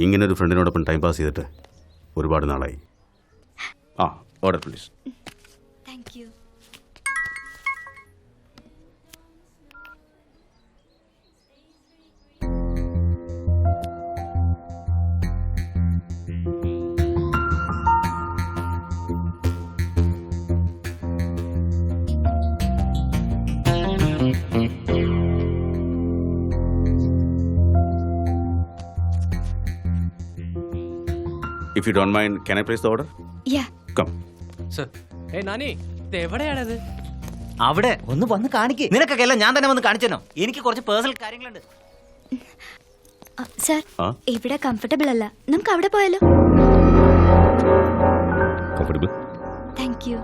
ഇങ്ങനൊരു ഫ്രണ്ടിനോടൊപ്പം time pass ചെയ്തിട്ട് ഒരുപാട് നാളായി. ആ, order please. Thank you. If you don't mind, can I place the order? Yeah. Come. Sir. Nani ഇത് എവിടെയാണത്? അവിടെ ഒന്ന് വന്ന് കാണിക്ക്. നിനക്കൊക്കെ എല്ലാം ഞാൻ തന്നെ വന്ന് കാണിച്ചോ. എനിക്ക് കുറച്ച് പേഴ്സണൽ കാര്യങ്ങളുണ്ട്. സർ, ഇവിടെ കംഫർട്ടബിൾ അല്ല. നമുക്ക് അവിടെ പോയാലോ? Comfortable? Thank you.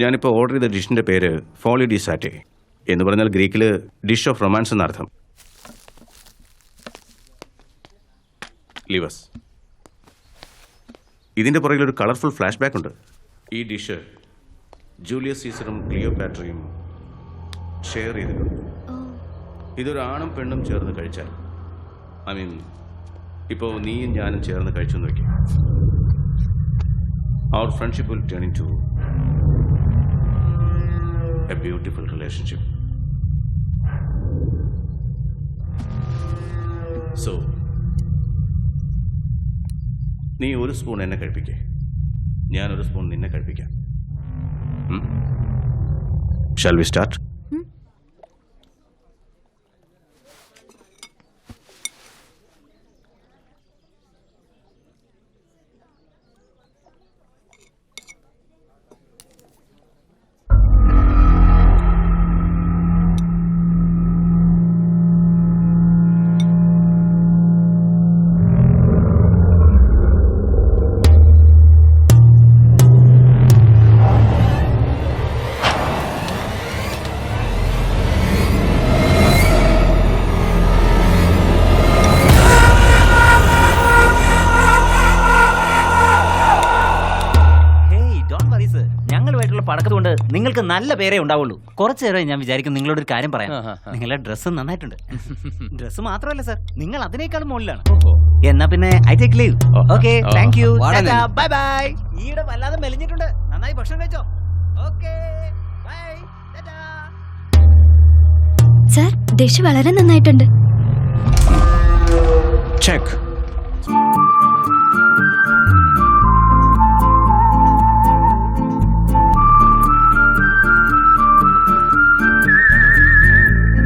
ഞാനിപ്പോൾ ഓർഡർ ചെയ്ത ഡിഷിൻ്റെ പേര് ഫോളി ഡി സാറ്റെ എന്ന് പറഞ്ഞാൽ ഗ്രീക്കിൽ ഡിഷ് ഓഫ് റൊമാൻസ് എന്നർത്ഥം. ലിവസ്. ഇതിൻ്റെ പുറകിലൊരു കളർഫുൾ ഫ്ലാഷ് ബാക്ക് ഉണ്ട്. ഈ ഡിഷ് ജൂലിയസ് സീസറും ക്ലിയോപാട്രയും ഷെയർ ചെയ്തിട്ടുണ്ട്. ഇതൊരു ആണും പെണ്ണും ചേർന്ന് കഴിച്ചാൽ, ഐ മീൻ ഇപ്പോൾ നീയും ഞാനും ചേർന്ന് കഴിച്ചു എന്ന് വയ്ക്കും, അവർ friendship will turn into a beautiful relationship. So നീ ഒരു സ്പൂൺ എന്നെ കഴിപ്പിക്കേ, ഞാനൊരു സ്പൂൺ നിന്നെ കഴിപ്പിക്കാം. Shall we start? പടക്കത്തുകൊണ്ട് നിങ്ങൾക്ക് നല്ല പേരേ ഉണ്ടാവുള്ളൂ. കുറച്ചു നേരം ഞാൻ വിചാരിക്കും നിങ്ങളോട് ഒരു കാര്യം പറയാം. നിങ്ങളുടെ ഡ്രസ്സ് നന്നായിട്ടുണ്ട്. ഡ്രസ്സ് മാത്രമല്ല സർ, നിങ്ങൾ അതിനേക്കാളും മുകളിലാണ്. എന്നാ പിന്നെ I take leave. Okay, thank you, bye bye. ഈയിടെ വല്ലാതെ മെലിഞ്ഞിട്ടുണ്ട്. നന്നായി ഭക്ഷണം കഴിച്ചോ. Okay, by. സർ, ഡിഷ് വളരെ നന്നായിട്ടുണ്ട്. ചെക്ക്.